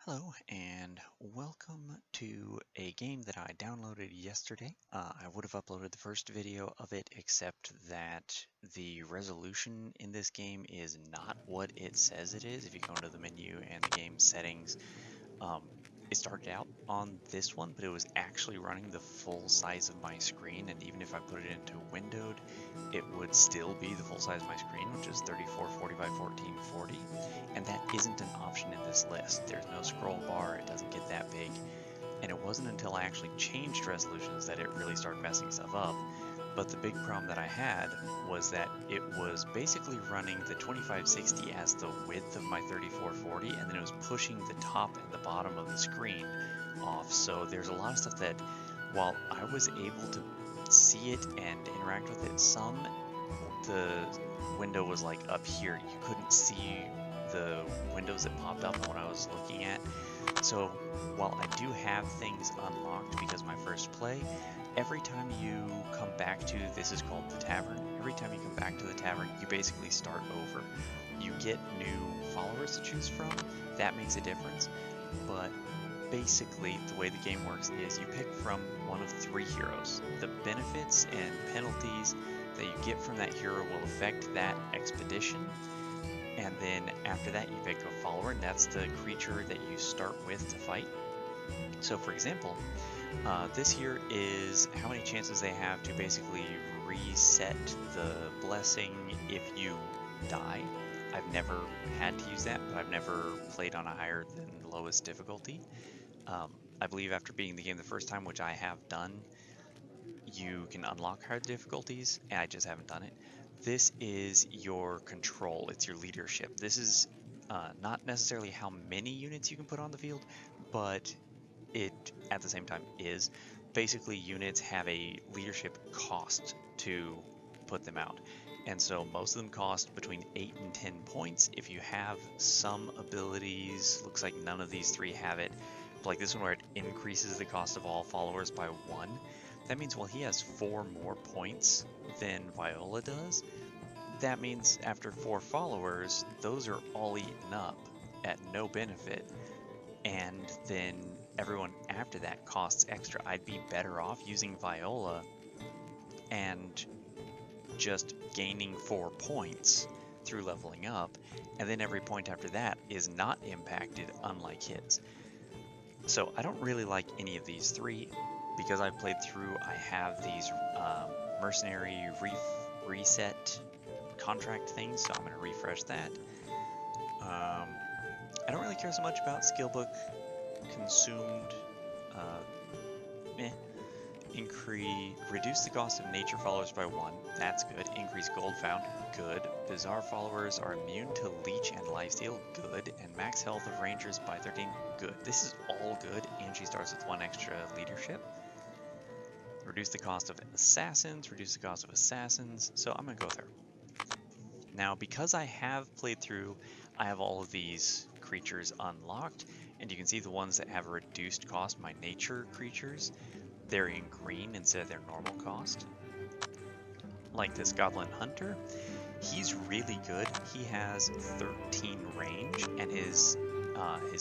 Hello and welcome to a game that I downloaded yesterday. I would have uploaded the first video of it, except that the resolution in this game is not what it says it is. If you go into the menu and the game settings, um, it started out on this one, but it was actually running the full size of my screen, and even if I put it into windowed, it would still be the full size of my screen, which is 3440 by 1440, and that isn't an option in this list. There's no scroll bar, it doesn't get that big, and it wasn't until I actually changed resolutions that it really started messing stuff up. But the big problem that I had was that it was basically running the 2560 as the width of my 3440, and then it was pushing the top and the bottom of the screen off. So there's a lot of stuff that, while I was able to see it and interact with it some, the window was like up here. You couldn't see the windows that popped up on what I was looking at. So while I do have things unlocked because my first play, every time you come back to, this is called the Tavern, every time you come back to the Tavern, you basically start over. You get new followers to choose from, that makes a difference, but basically the way the game works is you pick from one of three heroes. The benefits and penalties that you get from that hero will affect that expedition, and then after that you pick a follower, and that's the creature that you start with to fight. So for example, this here is how many chances they have to basically reset the blessing if you die. I've never had to use that, but I've never played on a higher than lowest difficulty. I believe after beating the game the first time, which I have done, you can unlock hard difficulties, and I just haven't done it. This is your control, it's your leadership. This is not necessarily how many units you can put on the field, but it at the same time is. Basically, units have a leadership cost to put them out. And so most of them cost between 8 and 10 points. If you have some abilities, looks like none of these three have it, but like this one where it increases the cost of all followers by 1, that means, well, he has 4 more points than Viola does. That means after 4 followers, those are all eaten up at no benefit, and then everyone after that costs extra. I'd be better off using Viola and just gaining 4 points through leveling up, and then every point after that is not impacted, unlike his. So I don't really like any of these three. Because I've played through, I have these mercenary reset contract things, so I'm going to refresh that. I don't really care so much about skillbook consumed. Eh. Reduce the cost of nature followers by 1, that's good. Increase gold found, good. Bizarre followers are immune to leech and lifesteal, good. And max health of rangers by 13, good. This is all good, and she starts with 1 extra leadership. Reduce the cost of assassins, so I'm going to go with her. Now, because I have played through, I have all of these creatures unlocked, and you can see the ones that have a reduced cost, my nature creatures, they're in green instead of their normal cost. Like this Goblin Hunter, he's really good. He has 13 range, and his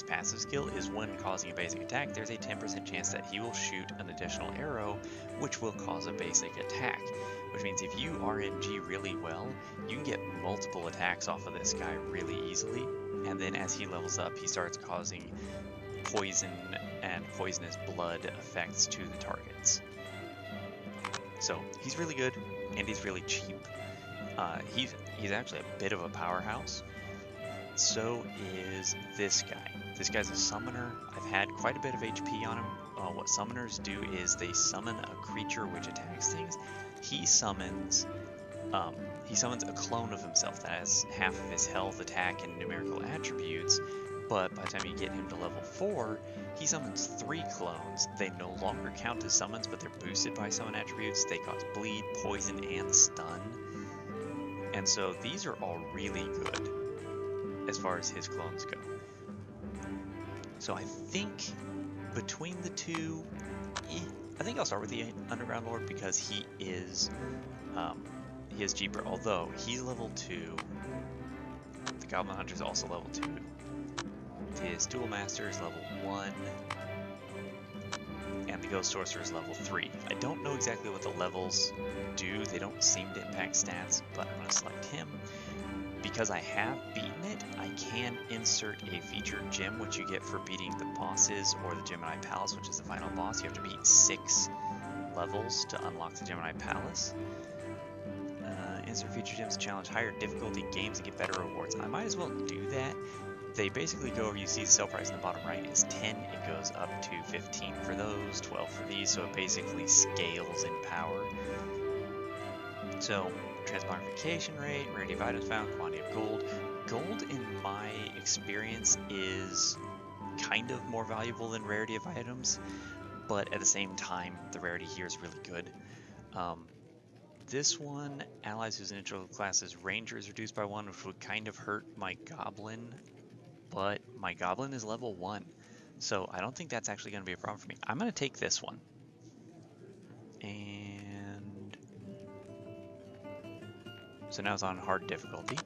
passive skill is when causing a basic attack, there's a 10% chance that he will shoot an additional arrow, which will cause a basic attack. Which means if you RNG really well, you can get multiple attacks off of this guy really easily, and then as he levels up, he starts causing poison and poisonous blood effects to the targets. So he's really good, and he's really cheap. He's actually a bit of a powerhouse. So is this guy. This guy's a summoner. I've had quite a bit of HP on him. What summoners do is they summon a creature which attacks things. He summons a clone of himself that has half of his health, attack, and numerical attributes, but by the time you get him to level 4, he summons 3 clones. They no longer count as summons, but they're boosted by summon attributes. They cause bleed, poison, and stun. And so these are all really good as far as his clones go. So I think between the two, I think I'll start with the Underground Lord because he is cheaper, although he's level 2. The Goblin Hunter is also level 2. This Duel Master is level 1, and the Ghost Sorcerer is level 3. I don't know exactly what the levels do, they don't seem to impact stats, but I'm going to select him. Because I have beaten it, I can insert a featured gem, which you get for beating the bosses or the Gemini Palace, which is the final boss. You have to beat 6 levels to unlock the Gemini Palace. Insert featured gems to challenge higher difficulty games and get better rewards. I might as well do that. They basically go over, you see the sell price in the bottom right is 10, it goes up to 15 for those, 12 for these, so it basically scales in power. So, transmogrification rate, rarity of items found, quantity of gold. Gold, in my experience, is kind of more valuable than rarity of items, but at the same time, the rarity here is really good. This one, allies whose initial class is ranger is reduced by 1, which would kind of hurt my goblin, but my goblin is level 1, so I don't think that's actually going to be a problem for me. I'm going to take this one. And so now it's on hard difficulty.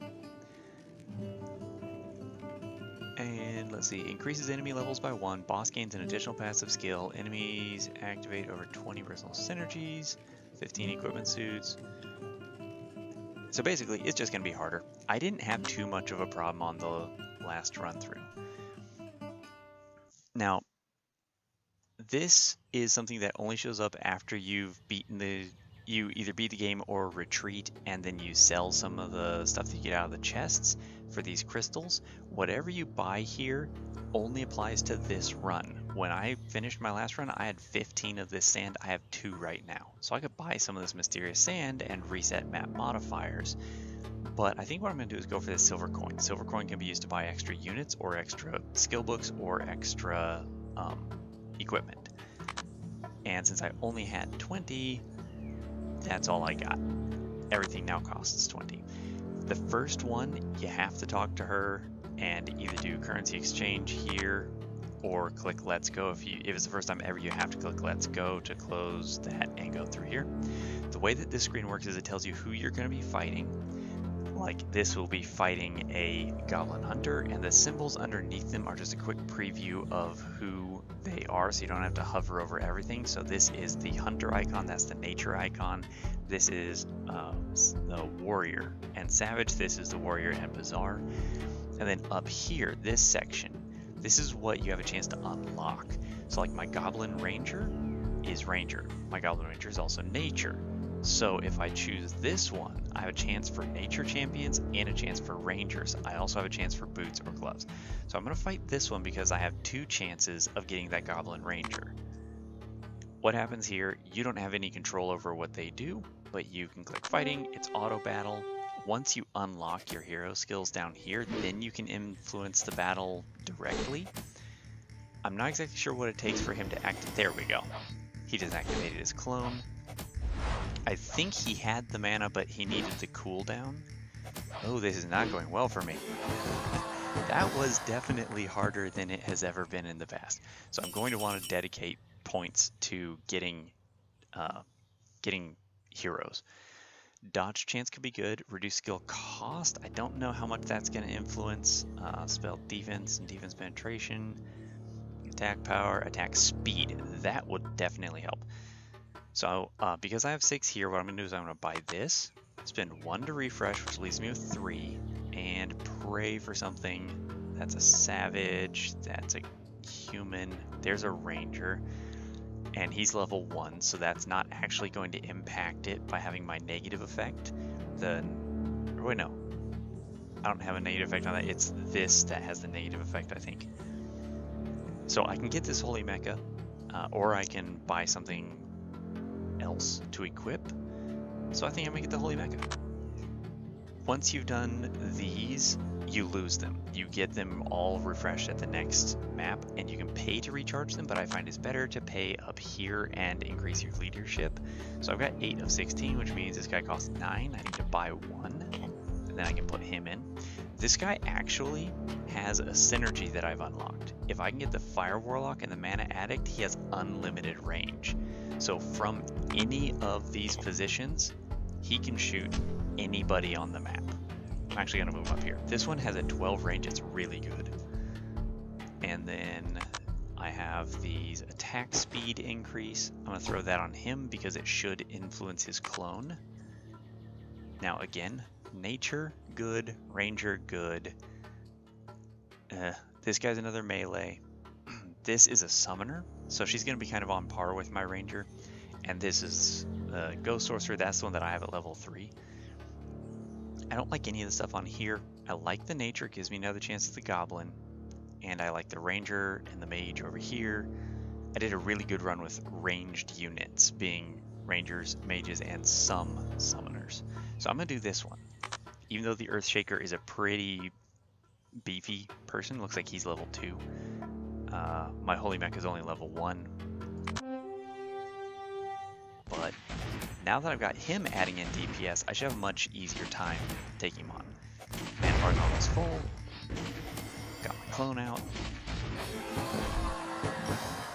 And let's see, increases enemy levels by 1, boss gains an additional passive skill, enemies activate over 20 personal synergies, 15 equipment suits. So basically, it's just going to be harder. I didn't have too much of a problem on the last run through. Now, this is something that only shows up after you've beaten you either beat the game or retreat, and then you sell some of the stuff that you get out of the chests for these crystals. Whatever you buy here only applies to this run. When I finished my last run, I had 15 of this sand. I have 2 right now. So I could buy some of this mysterious sand and reset map modifiers. But I think what I'm going to do is go for this silver coin. Silver coin can be used to buy extra units or extra skill books or extra equipment. And since I only had 20, that's all I got. Everything now costs 20. The first one, you have to talk to her and either do currency exchange here or click let's go. If it's the first time ever, you have to click let's go to close that and go through here. The way that this screen works is it tells you who you're going to be fighting. Like this will be fighting a Goblin Hunter, and the symbols underneath them are just a quick preview of who they are, so you don't have to hover over everything. So this is the Hunter icon, that's the Nature icon. This is the Warrior and Savage, this is the Warrior and Bazaar. And then up here, this section, this is what you have a chance to unlock. So like my Goblin Ranger is Ranger. My Goblin Ranger is also Nature. So if I choose this one, I have a chance for Nature Champions and a chance for Rangers. I also have a chance for Boots or Gloves. So I'm going to fight this one because I have 2 chances of getting that Goblin Ranger. What happens here, you don't have any control over what they do, but you can click Fighting, it's auto battle. Once you unlock your hero skills down here, then you can influence the battle directly. I'm not exactly sure what it takes for him to act. There we go. He just activated his clone. I think he had the mana, but he needed the cooldown. Oh, this is not going well for me. That was definitely harder than it has ever been in the past. So I'm going to want to dedicate points to getting heroes. Dodge chance could be good. Reduce skill cost. I don't know how much that's going to influence. Spell defense and defense penetration. Attack power, attack speed. That would definitely help. So because I have 6 here, what I'm going to do is I'm going to buy this, spend 1 to refresh, which leaves me with 3, and pray for something. That's a savage, that's a human, there's a ranger, and he's level 1, so that's not actually going to impact it by having my negative effect. Wait, no, I don't have a negative effect on that. It's this that has the negative effect, I think. So I can get this Holy Mecha, or I can buy something else to equip. So I think I'm gonna get the Holy Mecha. Once you've done these, you lose them. You get them all refreshed at the next map, and you can pay to recharge them, but I find it's better to pay up here and increase your leadership. So I've got 8 of 16, which means this guy costs 9. I need to buy 1, and then I can put him in. This guy actually has a synergy that I've unlocked. If I can get the Fire Warlock and the Mana Addict, he has unlimited range. So from any of these positions, he can shoot anybody on the map. I'm actually going to move up here. This one has a 12 range. It's really good. And then I have these attack speed increase. I'm going to throw that on him because it should influence his clone. Now again, nature, good. Ranger, good. This guy's another melee. This is a summoner, so she's going to be kind of on par with my ranger. And this is Ghost Sorcerer. That's the one that I have at level 3. I don't like any of the stuff on here. I like the nature. It gives me another chance at the goblin. And I like the ranger and the mage over here. I did a really good run with ranged units, being rangers, mages, and some summoners. So I'm going to do this one. Even though the Earthshaker is a pretty beefy person, looks like he's level 2. My Holy Mech is only level 1. But now that I've got him adding in DPS, I should have a much easier time taking him on. Man, Arsenal is full. Got my clone out.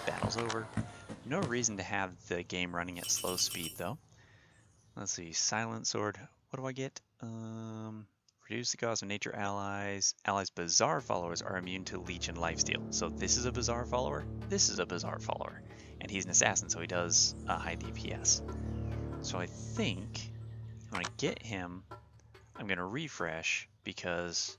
Battle's over. No reason to have the game running at slow speed though. Let's see, Silent Sword. What do I get? Reduce the cost of nature allies. Allies' Bazaar followers are immune to Leech and Lifesteal. So this is a Bazaar follower. This is a Bazaar follower. And he's an assassin, so he does a high DPS. So I think I'm going to get him. I'm going to refresh because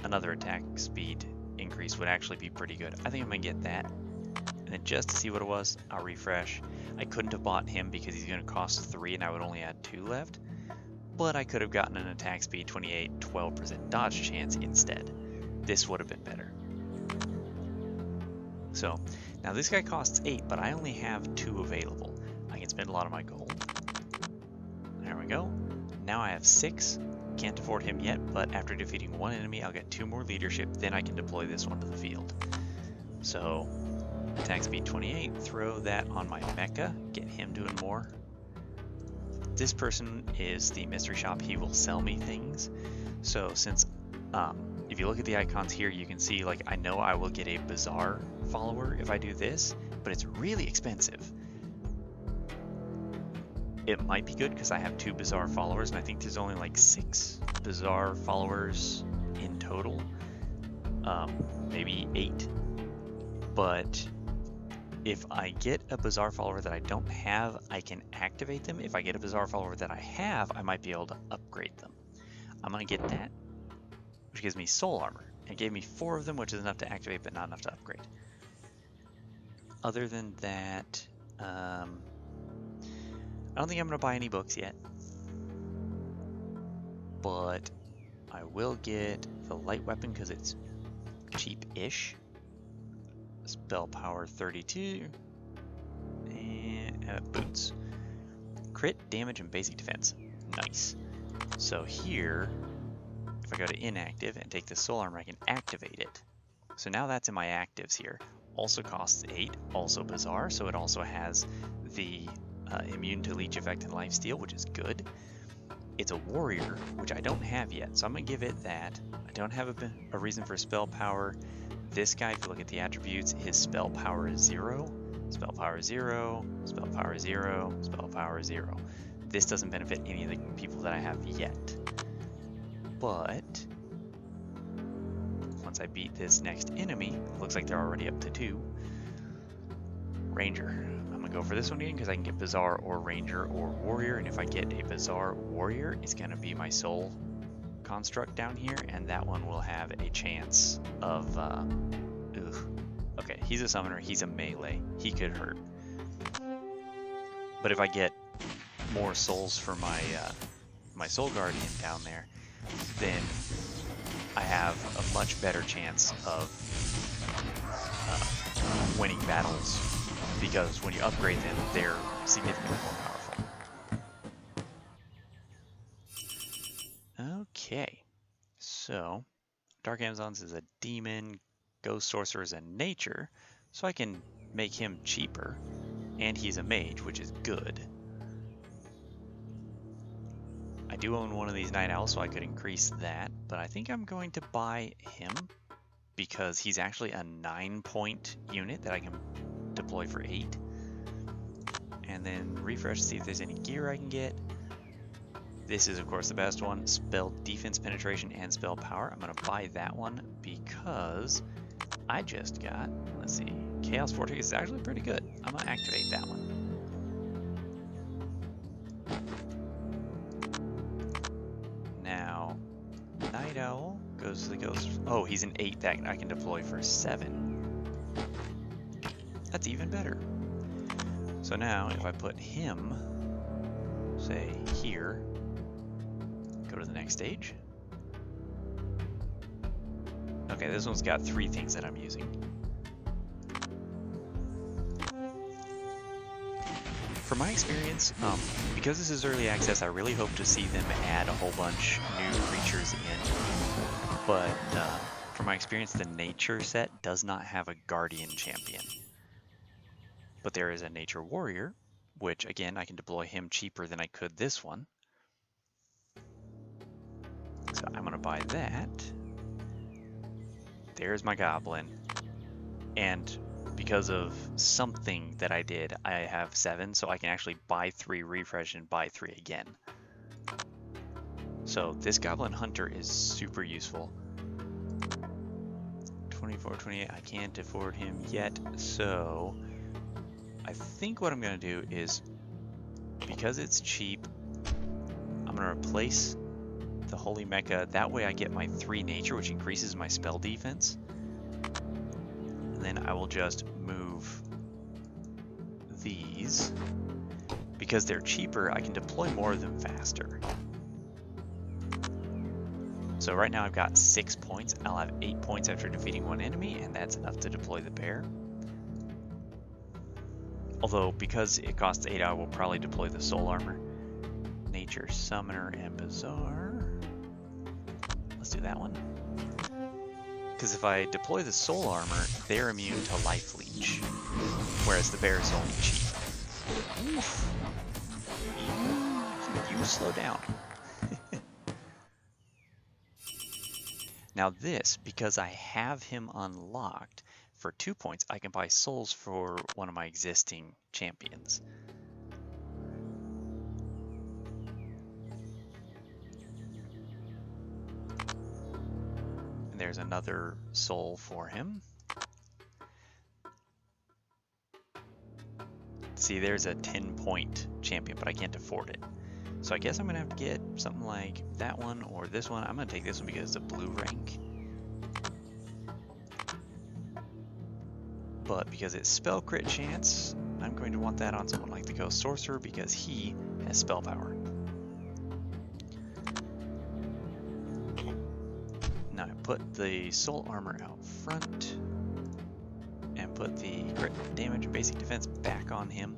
another attack speed increase would actually be pretty good. I think I'm going to get that. And then just to see what it was, I'll refresh. I couldn't have bought him because he's going to cost 3 and I would only add 2 left. But I could have gotten an attack speed 28, 12% dodge chance instead. This would have been better. So now this guy costs 8, but I only have 2 available. I can spend a lot of my gold. There we go. Now I have 6. Can't afford him yet, but after defeating 1 enemy, I'll get 2 more leadership. Then I can deploy this one to the field. So attack speed 28, throw that on my mecha, get him doing more. This person is the mystery shop. He will sell me things. So since if you look at the icons here, you can see like I know I will get a Bazaar follower if I do this, but it's really expensive. It might be good because I have 2 Bazaar followers, and I think there's only like 6 Bazaar followers in total, maybe 8. But if I get a Bazaar follower that I don't have, I can activate them. If I get a Bazaar follower that I have, I might be able to upgrade them. I'm going to get that, which gives me soul armor. It gave me 4 of them, which is enough to activate, but not enough to upgrade. Other than that, I don't think I'm going to buy any books yet. But I will get the light weapon because it's cheap-ish. Spell power 32. And boots. Crit, damage, and basic defense. Nice. So here, if I go to inactive and take the soul armor, I can activate it. So now that's in my actives here. Also costs 8, also Bazaar, so it also has the immune to leech effect and lifesteal, which is good. It's a warrior, which I don't have yet, so I'm going to give it that. I don't have a reason for spell power. This guy, if you look at the attributes, his spell power is 0, spell power 0, spell power 0, spell power 0. This doesn't benefit any of the people that I have yet. But once I beat this next enemy, it looks like they're already up to 2. Ranger. I'm going to go for this one again because I can get Bazaar or Ranger or Warrior, and if I get a Bazaar Warrior, it's going to be my soul construct down here, and that one will have a chance of okay, he's a summoner, he's a melee, he could hurt. But if I get more souls for my my soul guardian down there, then I have a much better chance of winning battles, because when you upgrade them, they're significantly more powerful. Okay, so Dark Amazons is a demon, Ghost Sorcerer is a nature, so I can make him cheaper, and he's a mage, which is good. I do own one of these Night Owls, so I could increase that, but I think I'm going to buy him because he's actually a 9-point unit that I can deploy for 8. And then refresh to see if there's any gear I can get. This is, of course, the best one. Spell defense, penetration, and spell power. I'm going to buy that one because I just got, let's see, Chaos Vortex is actually pretty good. I'm going to activate that one. Now, Night Owl goes to the Ghost. Oh, he's an 8 that I can deploy for 7. That's even better. So now, if I put him, say, here, go to the next stage. Okay, this one's got 3 things that I'm using. From my experience, because this is early access, I really hope to see them add a whole bunch new creatures in. But from my experience, the nature set does not have a guardian champion. But there is a nature warrior, which again, I can deploy him cheaper than I could this one. So I'm going to buy that. There's my goblin. And because of something that I did, I have 7, so I can actually buy 3, refresh, and buy 3 again. So this Goblin Hunter is super useful. 24, 28, I can't afford him yet, so I think what I'm going to do is, because it's cheap, I'm going to replace the Holy Mecha. That way I get my 3 nature, which increases my spell defense. And then I will just move these. Because they're cheaper, I can deploy more of them faster. So right now I've got 6 points. I'll have 8 points after defeating 1 enemy, and that's enough to deploy the bear. Although, because it costs 8, I will probably deploy the soul armor. Nature, Summoner, and Bazaar. Let's do that one. Because if I deploy the soul armor, they're immune to life leech, whereas the bear is only cheap. Oof. You slow down. Now this, because I have him unlocked, for 2 points, I can buy souls for one of my existing champions. There's another soul for him. See, there's a 10-point champion, but I can't afford it. So I guess I'm going to have to get something like that one or this one. I'm going to take this one because it's a blue rank. But because it's spell crit chance, I'm going to want that on someone like the Ghost Sorcerer because he has spell power. Now I put the soul armor out front and put the crit damage and basic defense back on him.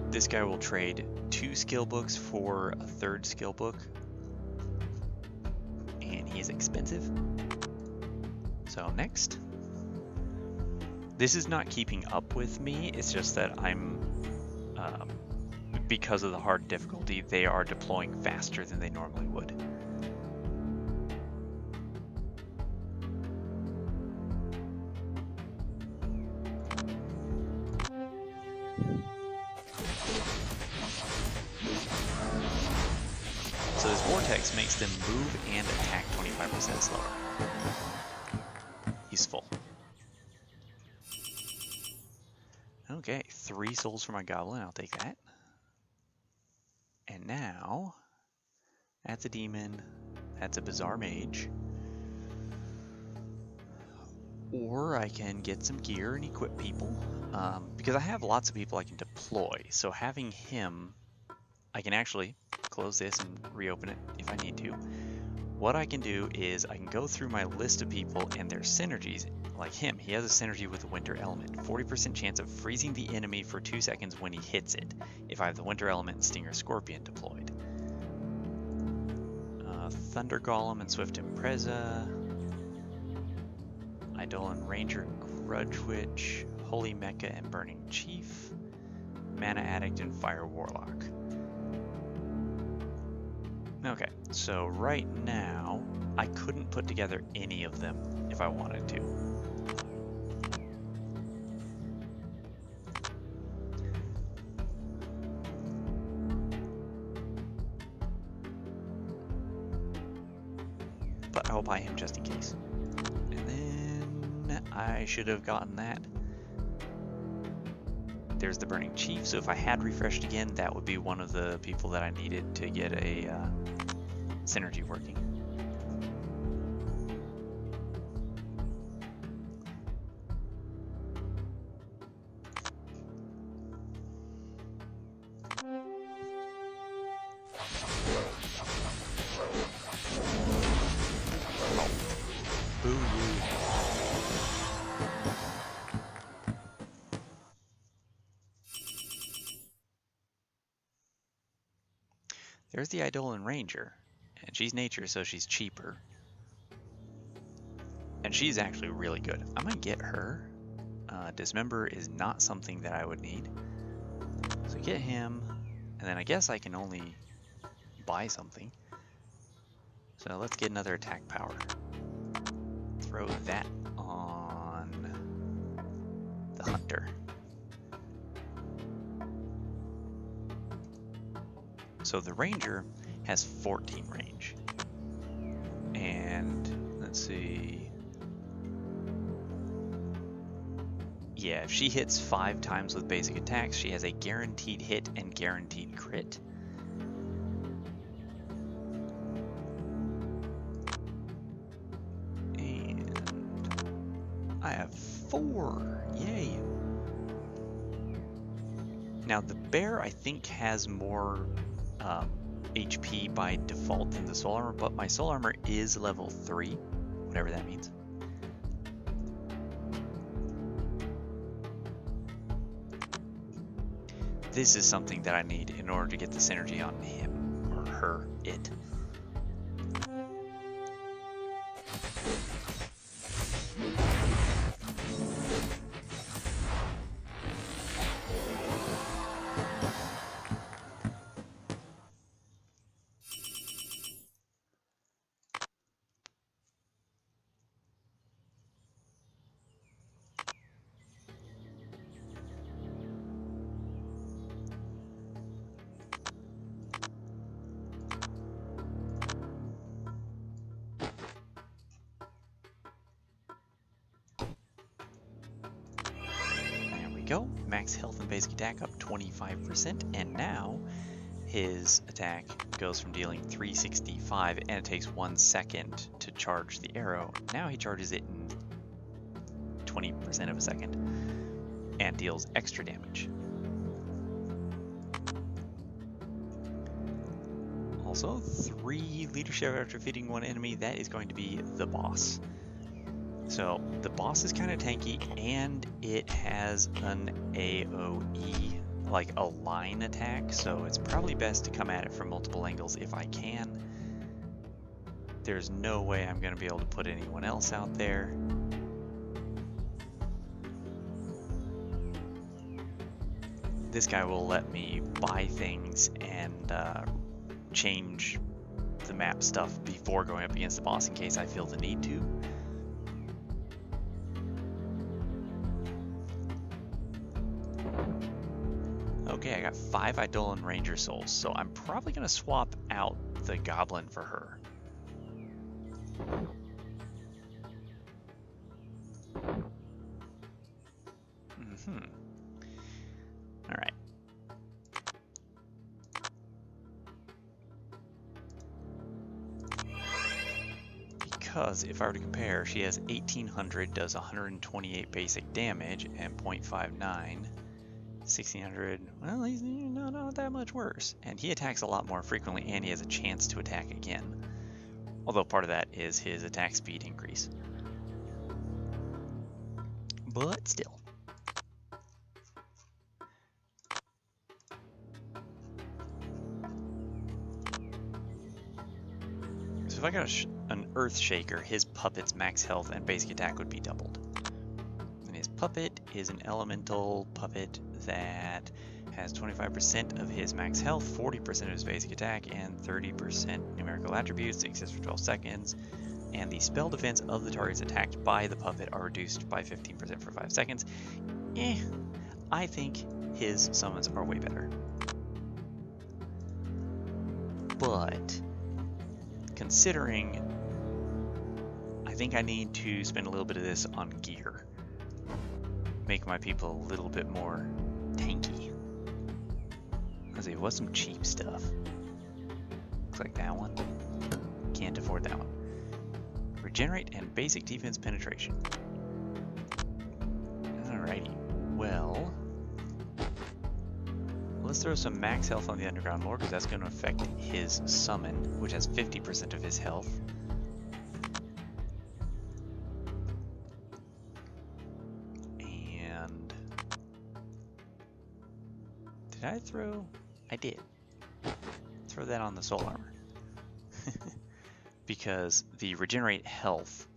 This guy will trade 2 skill books for a 3rd skill book, and he is expensive. So next. This is not keeping up with me, it's just that I'm because of the hard difficulty, they are deploying faster than they normally would. So this vortex makes them move and attack 25% slower. Useful. Okay, 3 souls for my goblin, I'll take that. And now, that's a demon, that's a bizarre mage. Or I can get some gear and equip people, because I have lots of people I can deploy. So having him, I can actually close this and reopen it if I need to. What I can do is I can go through my list of people and their synergies. Like him, he has a synergy with the winter element. 40% chance of freezing the enemy for 2 seconds when he hits it, if I have the winter element and Stinger Scorpion deployed. Thunder Golem and Swift Impreza. Eidolon Ranger, Grudge Witch, Holy Mecha and Burning Chief, Mana Addict and Fire Warlock. Okay, so right now, I couldn't put together any of them if I wanted to. but I will buy him just in case. And then I should have gotten that. There's the Burning Chief, so if I had refreshed again, that would be one of the people that I needed to get a synergy working. There's the Eidolon Ranger, and she's nature, so she's cheaper. And she's actually really good. I'm gonna get her. Dismember is not something that I would need. So get him, and then I guess I can only buy something. So let's get another attack power. Throw that on the Hunter. So the Ranger has 14 range. And let's see. Yeah, if she hits 5 times with basic attacks, she has a guaranteed hit and guaranteed crit. And I have 4. Yay. Now the bear, I think, has more HP by default than the soul armor, but my soul armor is level 3, whatever that means. This is something that I need in order to get the synergy on him, or her, it. Go. Max health and basic attack up 25%, and now his attack goes from dealing 365 and it takes 1 second to charge the arrow. Now he charges it in 20% of a second and deals extra damage. Also, 3 leadership after defeating 1 enemy. That is going to be the boss. So the boss is kind of tanky, and it has an AoE, like a line attack, so it's probably best to come at it from multiple angles if I can. There's no way I'm going to be able to put anyone else out there. This guy will let me buy things and change the map stuff before going up against the boss in case I feel the need to. Okay, I got 5 Eidolon Ranger souls, so I'm probably going to swap out the Goblin for her. Alright. Because if I were to compare, she has 1800, does 128 basic damage, and 0.59. 1600, well, he's not that much worse. And he attacks a lot more frequently, and he has a chance to attack again. Although part of that is his attack speed increase. But still. So if I got an Earth Shaker, his puppet's max health and basic attack would be doubled. And his puppet is an elemental puppet that has 25% of his max health, 40% of his basic attack, and 30% numerical attributes, exists for 12 seconds, and the spell defense of the targets attacked by the puppet are reduced by 15% for 5 seconds. I think his summons are way better. But considering I think I need to spend a little bit of this on gear. Make my people a little bit more tanky. Let's see, what's some cheap stuff? Looks like that one. Can't afford that one. Regenerate and basic defense penetration. Alrighty. Well, let's throw some max health on the Underground Lord because that's going to affect his summon, which has 50% of his health. And did I throw? I did. Throw that on the soul armor. Because the regenerate health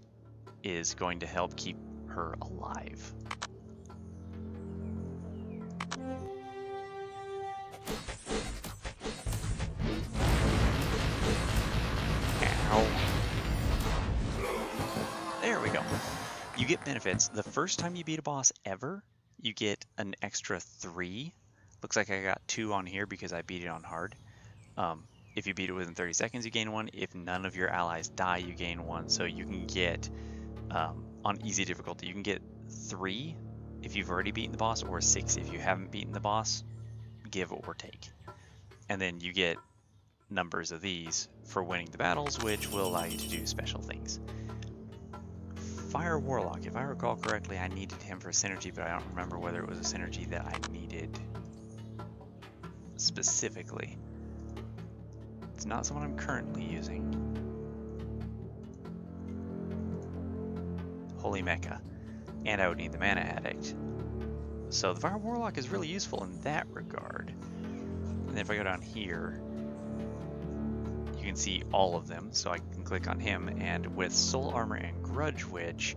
is going to help keep her alive. Ow. There we go. You get benefits. The first time you beat a boss ever, you get an extra 3. Looks like I got 2 on here because I beat it on hard. If you beat it within 30 seconds, you gain 1. If none of your allies die, you gain 1. So you can get, on easy difficulty, you can get 3 if you've already beaten the boss, or 6 if you haven't beaten the boss, give or take. And then you get numbers of these for winning the battles, which will allow you to do special things. Fire Warlock, if I recall correctly, I needed him for synergy, but I don't remember whether it was a synergy that I needed specifically. It's not someone I'm currently using. Holy Mecha. And I would need the Mana Addict. So the Fire Warlock is really useful in that regard. And then if I go down here, you can see all of them. So I can click on him, and with Soul Armor and Grudge Witch,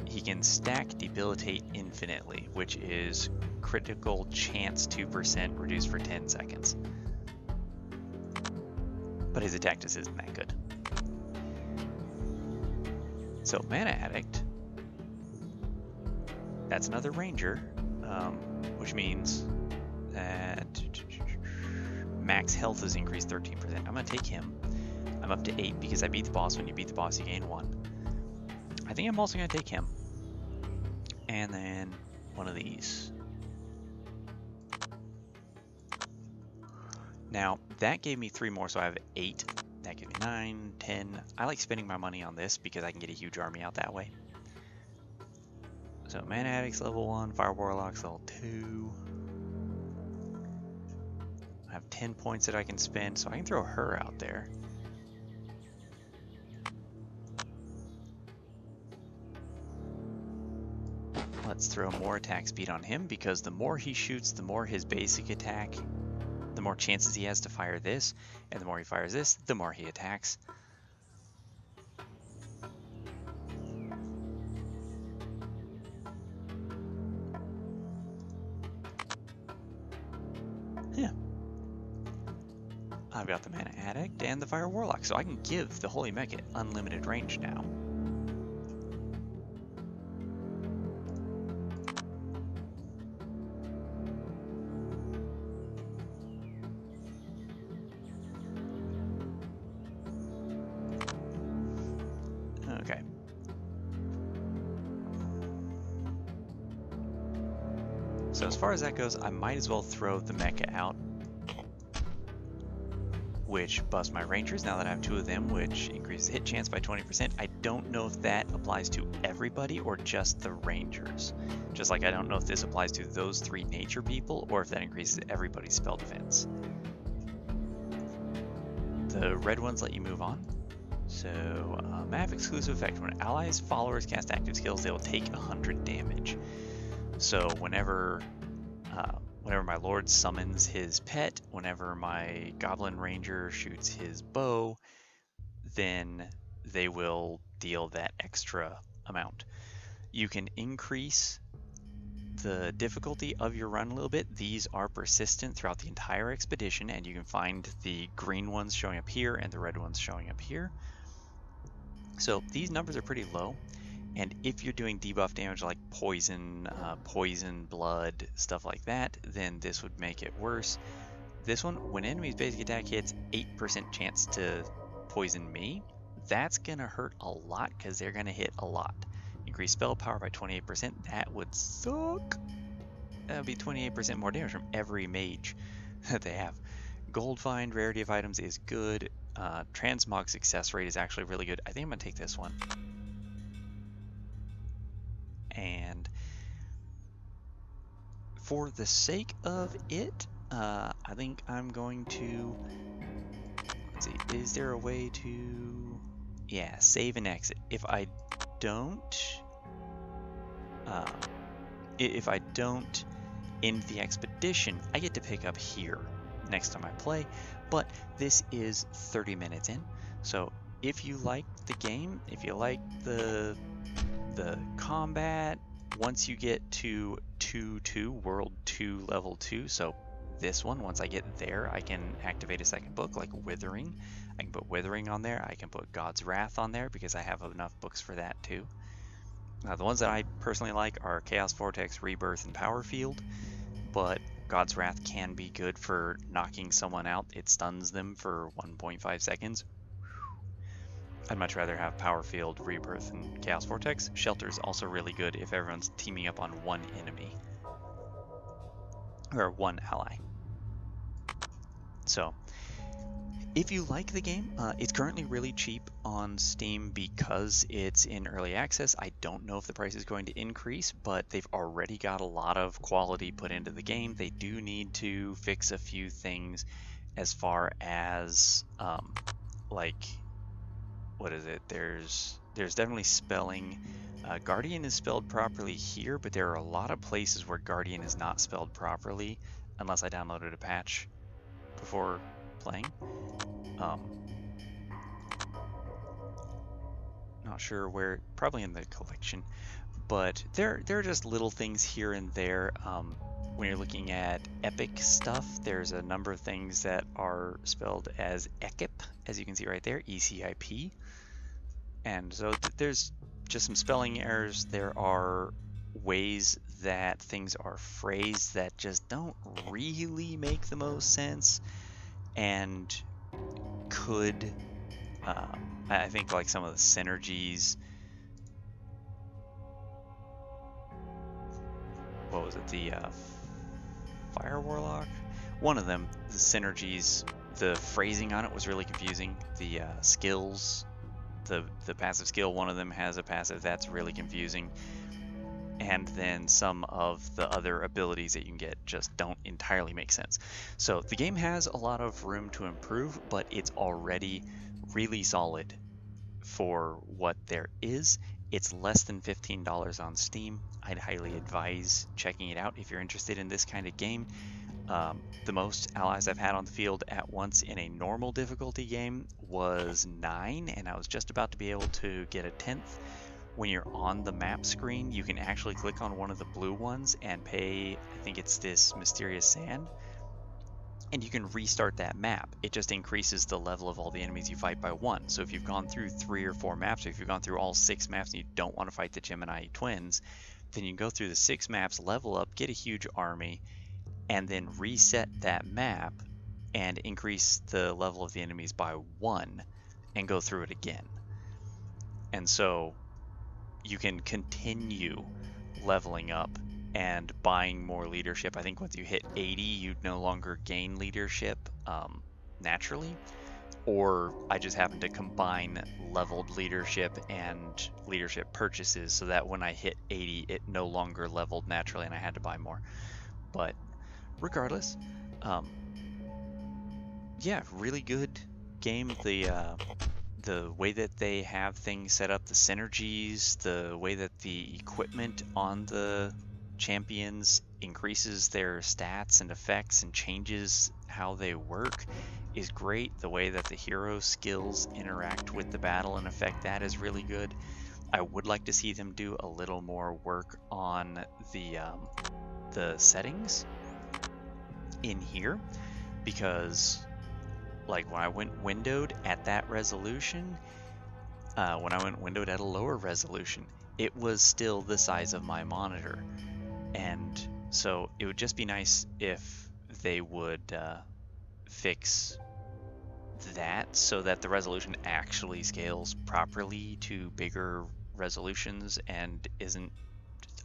he can stack Debilitate infinitely, which is critical chance 2% reduced for 10 seconds. But his attack just isn't that good. So Mana Addict, that's another ranger, which means that max health is increased 13%. I'm going to take him. I'm up to 8 because I beat the boss. When you beat the boss, you gain 1. I think I'm also going to take him. And then one of these. Now, that gave me 3 more, so I have 8. That gave me 9, 10. I like spending my money on this because I can get a huge army out that way. So, Mana Addict's level 1, Fire Warlock's level 2. I have 10 points that I can spend, so I can throw her out there. Let's throw more attack speed on him, because the more he shoots, the more his basic attack, the more chances he has to fire this, and the more he fires this, the more he attacks. Yeah. I've got the Mana Addict and the Fire Warlock, so I can give the Holy Mecha unlimited range now. Okay. So as far as that goes, I might as well throw the mecha out, which buffs my rangers now that I have 2 of them, which increases hit chance by 20%. I don't know if that applies to everybody or just the rangers. Just like I don't know if this applies to those 3 nature people or if that increases everybody's spell defense. The red ones let you move on. So, map exclusive effect. When allies, followers cast active skills, they will take 100 damage. So whenever my lord summons his pet, whenever my goblin ranger shoots his bow, then they will deal that extra amount. You can increase the difficulty of your run a little bit. These are persistent throughout the entire expedition, and you can find the green ones showing up here and the red ones showing up here. So these numbers are pretty low. And if you're doing debuff damage like poison, blood, stuff like that, then this would make it worse. This one, when enemy's basic attack hits, 8% chance to poison me. that's going to hurt a lot because they're going to hit a lot. Increase spell power by 28%. That would suck. That would be 28% more damage from every mage that they have. Gold find, rarity of items is good. Transmog success rate is actually really good. I think I'm going to take this one. And for the sake of it, I think I'm going to, let's see, is there a way to, yeah, save and exit. If I don't end the expedition, I get to pick up here next time I play, but this is 30 minutes in. So if you like the game, if you like the combat, once you get to 2-2, World 2, Level 2, so this one, once I get there, I can activate a second book like Withering. I can put Withering on there. I can put God's Wrath on there because I have enough books for that too. The ones that I personally like are Chaos Vortex, Rebirth, and Power Field, but God's Wrath can be good for knocking someone out. It stuns them for 1.5 seconds. I'd much rather have Power Field, Rebirth, and Chaos Vortex. Shelter is also really good if everyone's teaming up on one enemy. Or one ally. So, if you like the game, it's currently really cheap on Steam because it's in early access. I don't know if the price is going to increase, but they've already got a lot of quality put into the game. They do need to fix a few things as far as, like, what is it? There's definitely spelling. Guardian is spelled properly here, but there are a lot of places where Guardian is not spelled properly, unless I downloaded a patch before playing. Not sure where, probably in the collection, but there are just little things here and there. When you're looking at epic stuff, there's a number of things that are spelled as Ekip, as you can see right there, ECIP. And so there's just some spelling errors. There are ways that things are phrased that just don't really make the most sense and could, I think, like some of the synergies. What was it? The Fire Warlock? One of them, the synergies, the phrasing on it was really confusing. The skills, the passive skill, one of them has a passive that's really confusing. And then some of the other abilities that you can get just don't entirely make sense. So the game has a lot of room to improve, but it's already really solid for what there is. It's less than $15 on Steam. I'd highly advise checking it out if you're interested in this kind of game. The most allies I've had on the field at once in a normal difficulty game was 9, and I was just about to be able to get a 10th. When you're on the map screen, you can actually click on one of the blue ones and pay, I think it's this mysterious sand, and you can restart that map. It just increases the level of all the enemies you fight by 1. So if you've gone through 3 or 4 maps, or if you've gone through all 6 maps and you don't want to fight the Gemini twins, then you can go through the 6 maps, level up, get a huge army, and then reset that map and increase the level of the enemies by 1 and go through it again. And so you can continue leveling up and buying more leadership. I think once you hit 80, you no longer gain leadership naturally, or I just happen to combine leveled leadership and leadership purchases so that when I hit 80, it no longer leveled naturally and I had to buy more. But regardless, yeah, really good game. The way that they have things set up, the synergies, the way that the equipment on the champions increases their stats and effects and changes how they work is great. The way that the hero skills interact with the battle and affect that is really good. I would like to see them do a little more work on the settings in here, because like when I went windowed at that resolution, when I went windowed at a lower resolution, it was still the size of my monitor. And so it would just be nice if they would fix that so that the resolution actually scales properly to bigger resolutions and isn't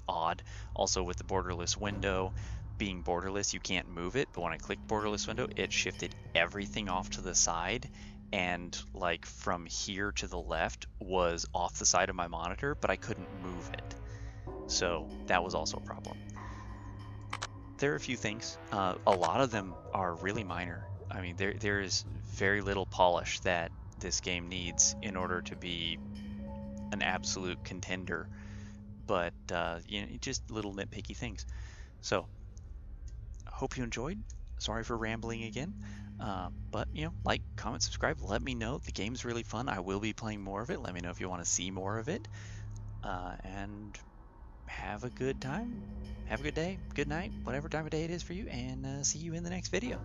odd. Also, with the borderless window being borderless, you can't move it, but when I clicked borderless window, it shifted everything off to the side, and like from here to the left was off the side of my monitor, but I couldn't move it. So that was also a problem. There are a few things. A lot of them are really minor. I mean, there is very little polish that this game needs in order to be an absolute contender, but you know, just little nitpicky things. So, hope you enjoyed. Sorry for rambling again, but you know, like, comment, subscribe. Let me know. The game's really fun. I will be playing more of it. Let me know if you want to see more of it, and have a good time. Have a good day, good night, whatever time of day it is for you, and see you in the next video.